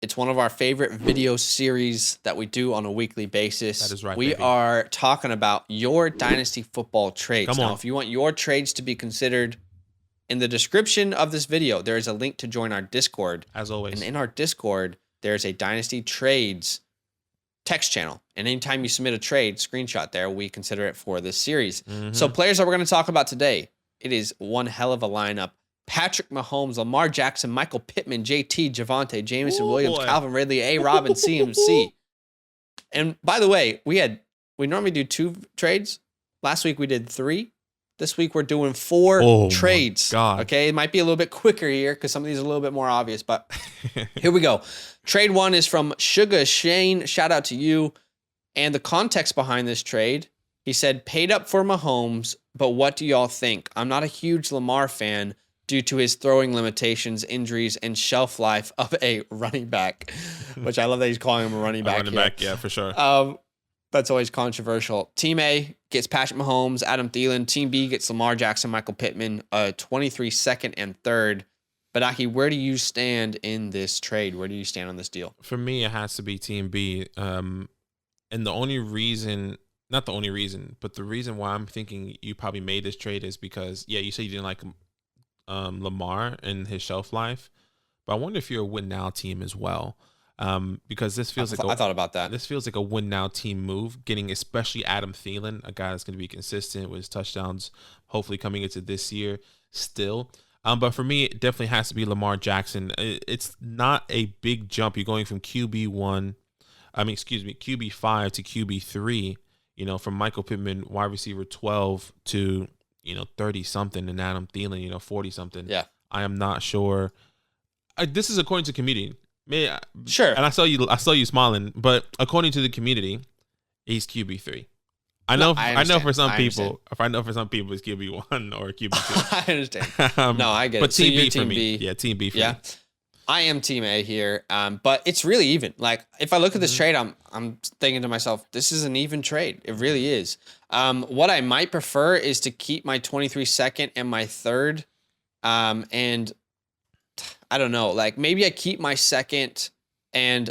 It's one of our favorite video series that we do on a weekly basis. That is right, We baby. are talking about your Dynasty football trades. Come on. Now, if you want your trades to be considered, in the description of this video, there is a link to join our Discord. As always. And in our Discord, there's a Dynasty Trades text channel. And anytime you submit a trade, screenshot there, we consider it for this series. So players that we're going to talk about today, it is one hell of a lineup. Patrick Mahomes, Lamar Jackson, Michael Pittman, JT, Javonte, Jameson Williams, Calvin Ridley, A-Rob, and CMC. And by the way, we normally do 2 trades. Last week we did 3. This week we're doing 4 trades. Okay, it might be a little bit quicker here because some of these are a little bit more obvious, but here we go. Trade 1 is from Sugar Shane. Shout out to you. And the context behind this trade, he said, paid up for Mahomes, but what do y'all think? I'm not a huge Lamar fan due to his throwing limitations, injuries, and shelf life of a running back, which I love that he's calling him a running back. Yeah, for sure. That's always controversial. Team A gets Patrick Mahomes, Adam Thielen. Team B gets Lamar Jackson, Michael Pittman, 23 second and third. But Aki, where do you stand in this trade? Where do you stand on this deal? For me, it has to be Team B. And the only reason, not the only reason, but the reason why I'm thinking you probably made this trade is because, yeah, you said you didn't like Lamar and his shelf life. But I wonder if you're a win now team as well. Because this feels I thought about that. This feels like a win now team move, getting especially Adam Thielen, a guy that's going to be consistent with his touchdowns, hopefully coming into this year still. But for me, it definitely has to be Lamar Jackson. It's not a big jump. You're going from QB5 to QB3, from Michael Pittman, wide receiver 12 to, 30 something, and Adam Thielen, 40 something. Yeah. I am not sure. This is according to community. Sure. And I saw you smiling, but according to the community, he's QB3. I know for some people it's QB1 or QB2. I understand. No, I get it. But Team B Team for me. B. Yeah, Team B for me. I am Team A here. But it's really even. Like, if I look at this trade, I'm thinking to myself, this is an even trade. It really is. What I might prefer is to keep my 23 second and my third. And I don't know, like maybe I keep my second and,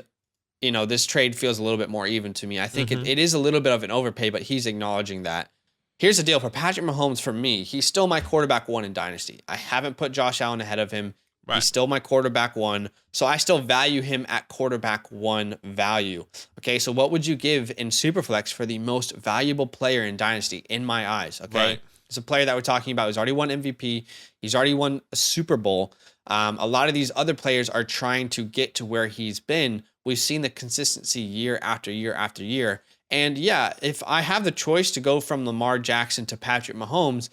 this trade feels a little bit more even to me. I think it is a little bit of an overpay, but he's acknowledging that. Here's the deal for Patrick Mahomes. For me, he's still my quarterback 1 in Dynasty. I haven't put Josh Allen ahead of him. Right. He's still my quarterback 1. So I still value him at quarterback 1 value. Okay, so what would you give in Superflex for the most valuable player in Dynasty in my eyes? Okay. Right. It's a player that we're talking about. He's already won MVP. He's already won a Super Bowl. A lot of these other players are trying to get to where he's been. We've seen the consistency year after year after year. And yeah, if I have the choice to go from Lamar Jackson to Patrick Mahomes,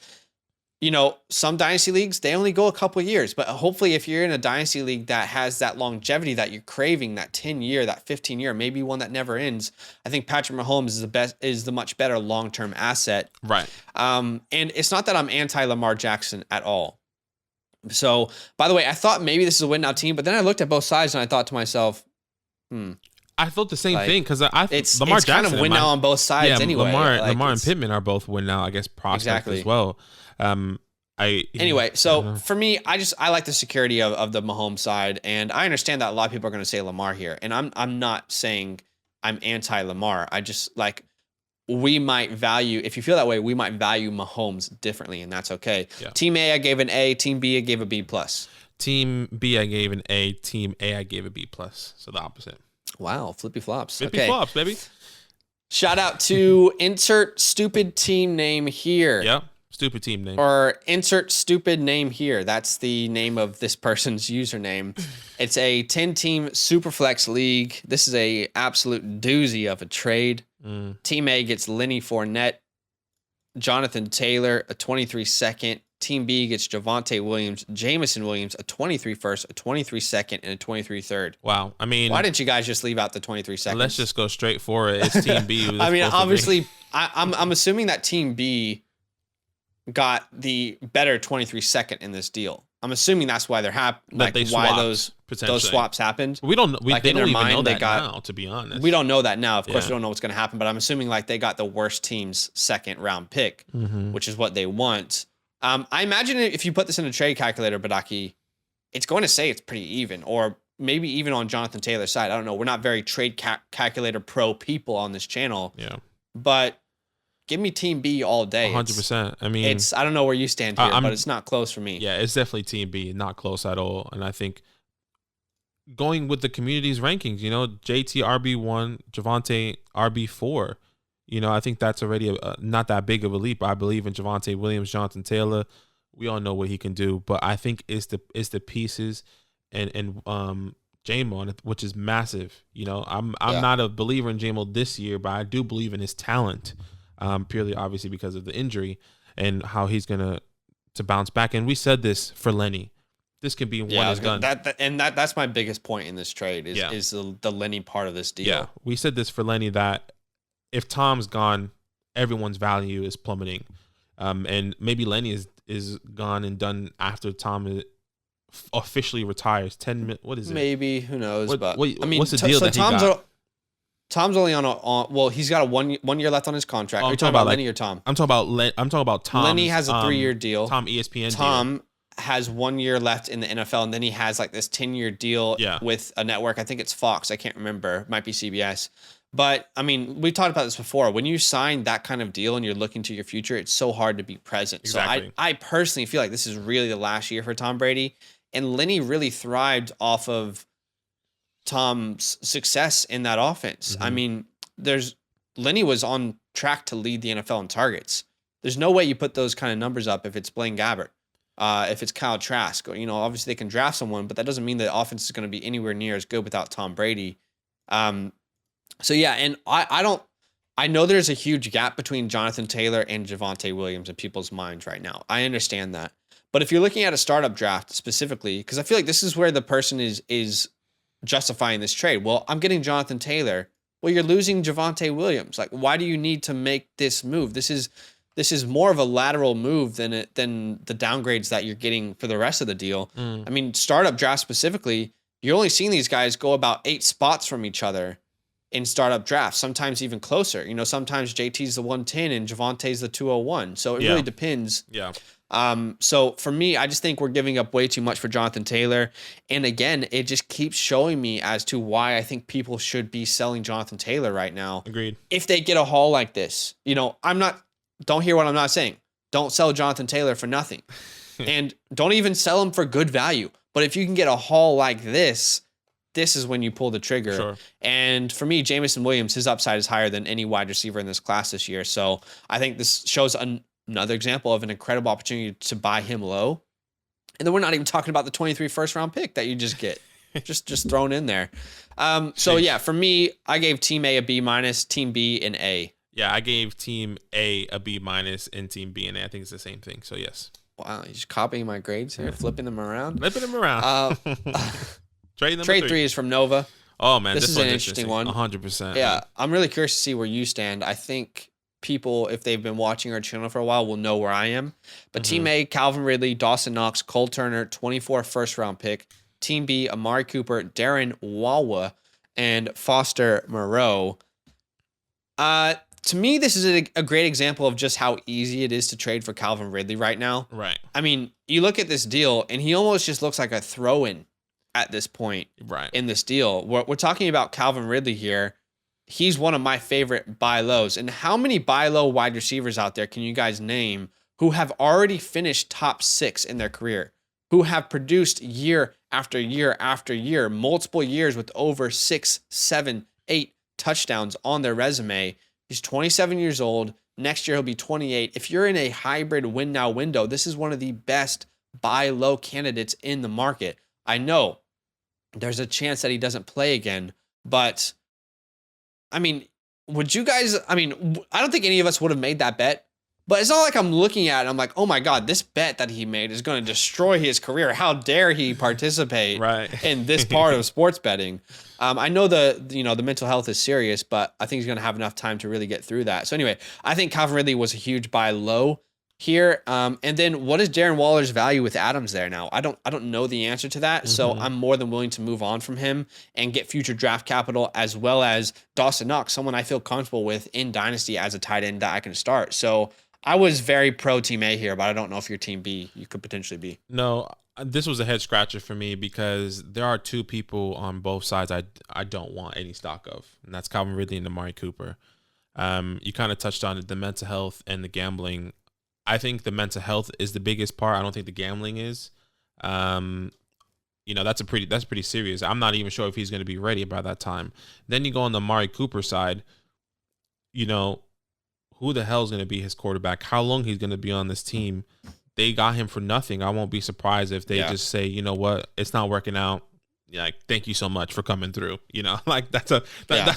some Dynasty leagues, they only go a couple of years. But hopefully if you're in a Dynasty league that has that longevity that you're craving, that 10-year, that 15-year, maybe one that never ends, I think Patrick Mahomes is the much better long-term asset. Right. And it's not that I'm anti-Lamar Jackson at all. So, by the way, I thought maybe this is a win now team, but then I looked at both sides and I thought to myself, I thought the same thing because it's Lamar Jackson kind of win now on both sides anyway. Lamar and Pittman are both win now, I guess, prospects as well. Anyway, so for me, I like the security of the Mahomes side, and I understand that a lot of people are going to say Lamar here, and I'm not saying I'm anti-Lamar. I just we might value, if you feel that way, we might value Mahomes differently, and that's okay. Yeah. Team A, I gave an A. Team B, I gave a B+. Team B, I gave an A. Team A, I gave a B+. So the opposite. Wow, flippy flops. Flippy flops, baby. Shout out to insert stupid team name here. Yep, stupid team name. Or insert stupid name here. That's the name of this person's username. It's a 10-team Superflex league. This is a absolute doozy of a trade. Team A gets Lenny Fournette, Jonathan Taylor, a 23 second. Team B gets Javonte Williams, Jameson Williams, a 23 first, a 23 second, and a 23 third. Wow. I mean, why didn't you guys just leave out the 23 seconds? Let's just go straight for it. It's Team B. I mean, obviously, I'm assuming that Team B got the better 23 second in this deal. I'm assuming that's why they're why those swaps happened. We don't even know that now, to be honest. We don't know that now. Of course, we don't know what's going to happen, but I'm assuming they got the worst team's second round pick, which is what they want. I imagine if you put this in a trade calculator, Badaki, it's going to say it's pretty even, or maybe even on Jonathan Taylor's side. I don't know. We're not very trade calculator pro people on this channel. Yeah. But give me Team B all day. 100%. I mean, I don't know where you stand here, but it's not close for me. Yeah, it's definitely Team B, not close at all. And I think going with the community's rankings, JT RB1, Javonte RB4, I think that's already not that big of a leap. I believe in Javonte Williams, Jonathan Taylor. We all know what he can do, but I think it's the pieces and J-Mo, which is massive. I'm not a believer in J-Mo this year, but I do believe in his talent, purely obviously because of the injury and how he's gonna to bounce back. And we said this for Lenny. This could be one and done. That's my biggest point in this trade is the Lenny part of this deal. Yeah, we said this for Lenny that if Tom's gone, everyone's value is plummeting, and maybe Lenny is gone and done after Tom officially retires. What is it? Maybe, who knows? But I mean, what's the deal that he got? Tom's only on he's got a one year left on his contract. Are you talking about Lenny or Tom? I'm talking about Tom. Lenny has a 3-year deal. Tom ESPN. Tom has 1 year left in the NFL, and then he has like this 10-year deal with a network. I think it's Fox. I can't remember. It might be CBS. But I mean, we talked about this before. When you sign that kind of deal and you're looking to your future, it's so hard to be present. Exactly. So I personally feel like this is really the last year for Tom Brady, and Lenny really thrived off of Tom's success in that offense. Mm-hmm. I mean, Lenny was on track to lead the NFL in targets. There's no way you put those kind of numbers up if it's Blaine Gabbert. If it's Kyle Trask, obviously they can draft someone, but that doesn't mean the offense is going to be anywhere near as good without Tom Brady. So yeah, and I know there's a huge gap between Jonathan Taylor and Javonte Williams in people's minds right now. I understand that. But if you're looking at a startup draft specifically, because I feel like this is where the person is justifying this trade. Well, I'm getting Jonathan Taylor. Well, you're losing Javonte Williams. Like, why do you need to make this move? This is more of a lateral move than the downgrades that you're getting for the rest of the deal. I mean, startup draft specifically, you're only seeing these guys go about 8 spots from each other in startup drafts, sometimes even closer. Sometimes JT's the 110 and Javonte's the 201. So it really depends. Yeah. So for me, I just think we're giving up way too much for Jonathan Taylor. And again, it just keeps showing me as to why I think people should be selling Jonathan Taylor right now. Agreed. If they get a haul like this, don't hear what I'm not saying. Don't sell Jonathan Taylor for nothing. And don't even sell him for good value. But if you can get a haul like this is when you pull the trigger. Sure. And for me, Jameson Williams, his upside is higher than any wide receiver in this class this year. So I think this shows another example of an incredible opportunity to buy him low. And then we're not even talking about the 23 first round pick that you just get. just thrown in there. So yeah, for me, I gave Team A a B-, Team B an A. Yeah, I gave Team A a B- and Team B an A. I think it's the same thing. So yes. Wow, you're just copying my grades here, flipping them around. Trade 3 is from Nova. Oh man, this is an interesting one. 100%. Yeah, I'm really curious to see where you stand. I think people, if they've been watching our channel for a while, will know where I am. But Team A, Calvin Ridley, Dawson Knox, Cole Turner, 24 first round pick. Team B, Amari Cooper, Darren Wawa, and Foster Moreau. To me, this is a great example of just how easy it is to trade for Calvin Ridley right now. Right. I mean, you look at this deal, and he almost just looks like a throw-in at this point in this deal. We're talking about Calvin Ridley here. He's one of my favorite buy lows. And how many buy low wide receivers out there can you guys name who have already finished top 6 in their career, who have produced year after year after year, multiple years with over 6, 7, 8 touchdowns on their resume? He's 27 years old. Next year, he'll be 28. If you're in a hybrid win now window, this is one of the best buy low candidates in the market. I know there's a chance that he doesn't play again, but I mean, I don't think any of us would have made that bet, but it's not like I'm looking at it and I'm like, oh my God, this bet that he made is going to destroy his career. How dare he participate in this part of sports betting? I know the mental health is serious, but I think he's going to have enough time to really get through that. So anyway, I think Calvin Ridley was a huge buy low here. And then what is Darren Waller's value with Adams there now? I don't know the answer to that. So I'm more than willing to move on from him and get future draft capital, as well as Dawson Knox, someone I feel comfortable with in Dynasty as a tight end that I can start. So I was very pro Team A here, but I don't know if you're Team B. You could potentially be. No, This was a head scratcher for me because there are two people on both sides I don't want any stock of, and that's Calvin Ridley and Amari Cooper. You kind of touched on it, the mental health and the gambling. I think the mental health is the biggest part. I don't think the gambling is. That's pretty serious. I'm not even sure if he's going to be ready by that time. Then you go on the Amari Cooper side. Who the hell is going to be his quarterback? How long he's going to be on this team? They got him for nothing. I won't be surprised if they just say, you know what, it's not working out. Like, thank you so much for coming through. That's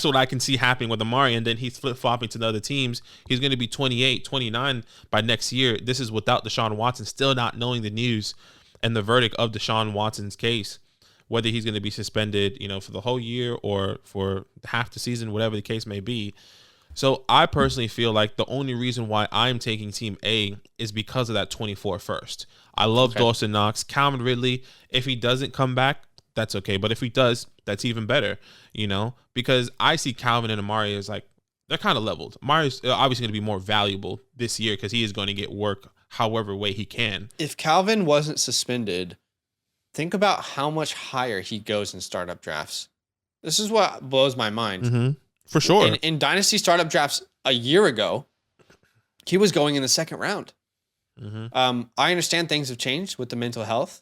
what I can see happening with Amari. And then he's flip-flopping to the other teams. He's going to be 28, 29 by next year. This is without Deshaun Watson still not knowing the news and the verdict of Deshaun Watson's case, whether he's going to be suspended, for the whole year or for half the season, whatever the case may be. So I personally feel like the only reason why I'm taking Team A is because of that 24 first. I love Dawson Knox. Calvin Ridley, if he doesn't come back, that's okay. But if he does, that's even better, because I see Calvin and Amari as like, they're kind of leveled. Amari's obviously going to be more valuable this year because he is going to get work however way he can. If Calvin wasn't suspended, think about how much higher he goes in startup drafts. This is what blows my mind. Mm-hmm. For sure. In Dynasty startup drafts a year ago, he was going in the second round. Mm-hmm. I understand things have changed with the mental health,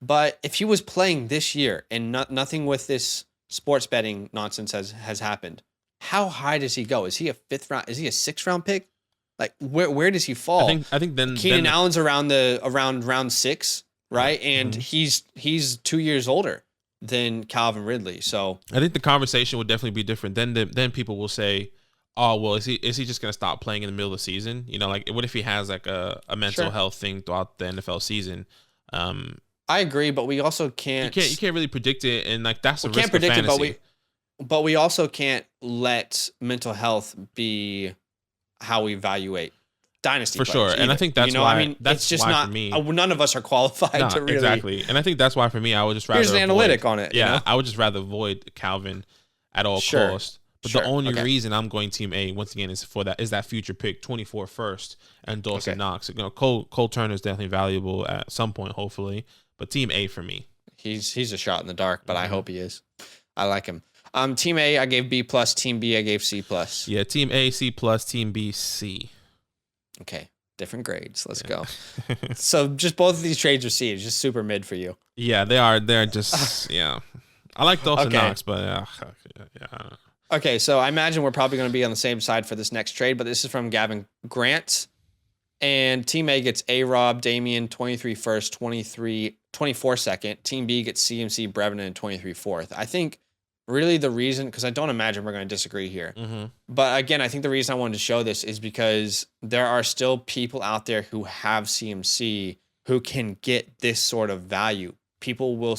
but if he was playing this year and nothing with this sports betting nonsense has happened, how high does he go? Is he a fifth round? Is he a sixth round pick? Like where does he fall? I think then Keenan Allen's around round 6, right? And he's 2 years older than Calvin Ridley. So I think the conversation would definitely be different. Then people will say, oh, well, is he just going to stop playing in the middle of the season? Like, what if he has like a mental health thing throughout the NFL season? I agree, but we also can't. You can't really predict it, and like that's the risk can't predict of fantasy. it, but we also can't let mental health be how we evaluate Dynasty for sure. Either. And I think that's why that's it's just why not for me. None of us are qualified to really exactly. And I think that's why for me, I would just rather here's an analytic on it. Yeah, I would just rather avoid Calvin at all costs. But the only reason I'm going Team A once again is that future pick 24 first and Dawson Knox. Cole Turner is definitely valuable at some point, hopefully. But Team A for me. He's a shot in the dark, but I hope he is. I like him. Team A, I gave B+. Team B, I gave C+. Yeah, Team A, C+. Team B, C. Okay, different grades. Let's go. So just both of these trades are C. It's just super mid for you. Yeah, they are. They're just, yeah. I like Dawson Knox, but yeah. Okay, so I imagine we're probably going to be on the same side for this next trade, but this is from Gavin Grant. And Team A gets A-Rob, Damian, 23 first, 24 second. Team B gets CMC, Brevin, and 23 fourth. I think really the reason, because I don't imagine we're going to disagree here. Mm-hmm. But again, I think the reason I wanted to show this is because there are still people out there who have CMC who can get this sort of value. People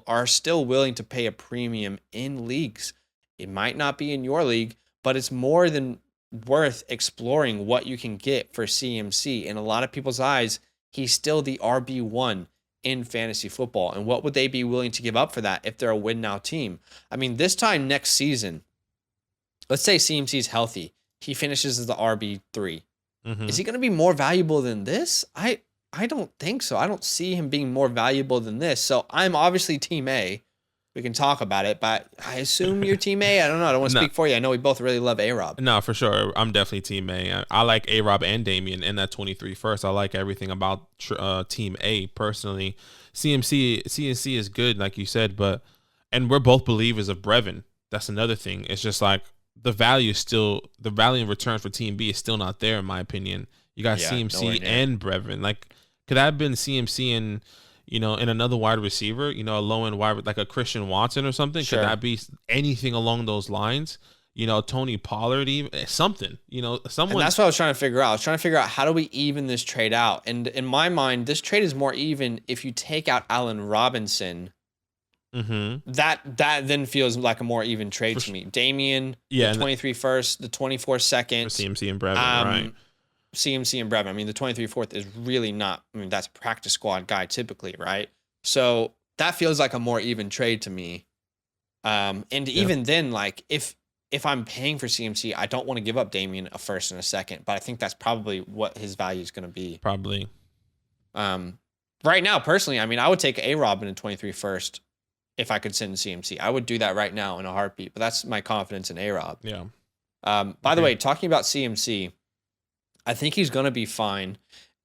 are still willing to pay a premium in leagues. It might not be in your league, but it's more than worth exploring what you can get for CMC. In a lot of people's eyes, he's still the RB1 in fantasy football. And what would they be willing to give up for that if they're a win now team? I mean, this time next season, let's say CMC's healthy. He finishes as the RB3. Mm-hmm. Is he going to be more valuable than this? I don't think so. I don't see him being more valuable than this. So I'm obviously Team A. We can talk about it, but I assume you're Team A. I don't know. I don't want to speak for you. I know we both really love A-Rob. No, for sure. I'm definitely Team A. I like A-Rob and Damian in that 23 first. I like everything about Team A personally. CMC is good, like you said, and we're both believers of Brevin. That's another thing. It's just like the value in return for Team B is still not there, in my opinion. You got CMC and Brevin. Like, could that have been CMC and in another wide receiver, a low-end wide, like a Christian Watson or something? Sure. Could that be anything along those lines? Tony Pollard, even something, someone. And that's what I was trying to figure out. I was trying to figure out, how do we even this trade out? And in my mind, this trade is more even if you take out Allen Robinson. Mm-hmm. That then feels like a more even trade to me. Damian, the 23 first, the 24 second. CMC and Brevin, right? CMC and Brevin. I mean, the 23 fourth is really not, that's a practice squad guy typically, right? So that feels like a more even trade to me. Even then, like if I'm paying for CMC, I don't want to give up Damian a first and a second, but I think that's probably what his value is going to be. Probably. right now, personally, I mean, I would take A-Rob in a 23 first if I could sit in CMC. I would do that right now in a heartbeat, but that's my confidence in A-Rob. Yeah. By the way, talking about CMC, I think he's going to be fine.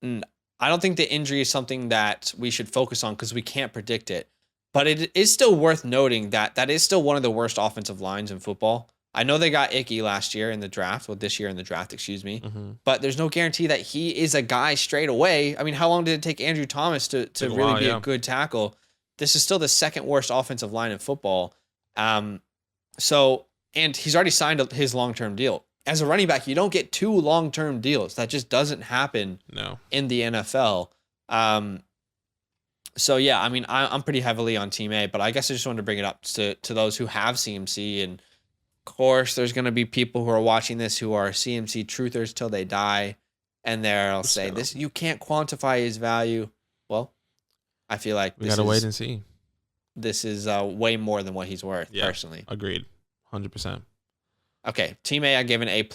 And I don't think the injury is something that we should focus on because we can't predict it. But it is still worth noting that that is still one of the worst offensive lines in football. I know they got Equis last year in the draft, this year in the draft, excuse me. But there's no guarantee that he is a guy straight away. I mean, how long did it take Andrew Thomas to really be a good tackle? This is still the second worst offensive line in football. And he's already signed his long-term deal. As a running back, you don't get 2 long-term deals. That just doesn't happen in the NFL. So, yeah, I mean, I'm pretty heavily on Team A, but I guess I just wanted to bring it up to those who have CMC. And, of course, there's going to be people who are watching this who are CMC truthers till they die, and they'll say, "This you can't quantify his value." Well, I feel like we got to wait and see. This is way more than what he's worth, personally. Agreed. 100%. Okay, Team A, I gave an A+.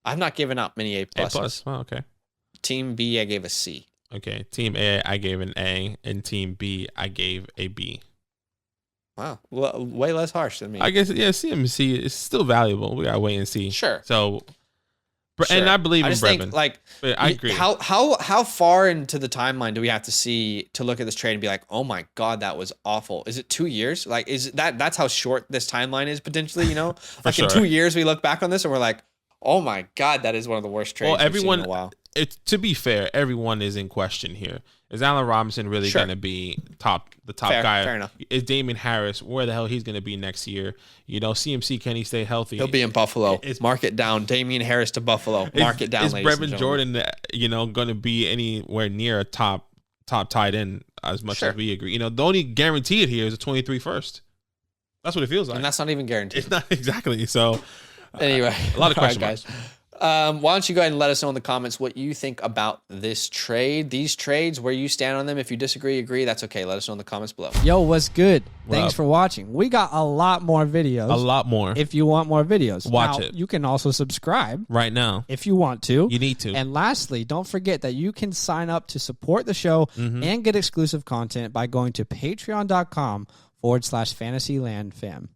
I've not given out many A+. A+? Oh, okay. Team B, I gave a C. Okay, Team A, I gave an A, and Team B, I gave a B. Wow, well, way less harsh than me. I guess, CMC is still valuable. We got to wait and see. Sure. So, and I believe in Brevin. Think, like, I agree. How far into the timeline do we have to see to look at this trade and be like, oh my God, that was awful? Is it 2 years? Like, that's how short this timeline is potentially, you know? Like in 2 years, we look back on this and we're like, oh my God, that is one of the worst trades we've seen in a while. To be fair, everyone is in question here. Is Allen Robinson really going to be the top guy? Fair enough. Is Damien Harris, where the hell he's going to be next year? You know, CMC, can he stay healthy? He'll be in Buffalo. Mark it down. Damien Harris to Buffalo. Mark it down, ladies and gentlemen. Is Brevin Jordan, going to be anywhere near a top tight end as much as we agree? You know, the only guaranteed here is a 23 first. That's what it feels like. And that's not even guaranteed. It's not exactly. So, anyway. A lot of questions, guys. Why don't you go ahead and let us know in the comments what you think about this trade, these trades, where you stand on them. If you disagree, agree, that's okay. Let us know in the comments below. Yo, what's good? Thanks for watching. We got a lot more videos. A lot more. If you want more videos. Watch it. You can also subscribe. Right now. If you want to. You need to. And lastly, don't forget that you can sign up to support the show and get exclusive content by going to patreon.com/FantasyLandFam.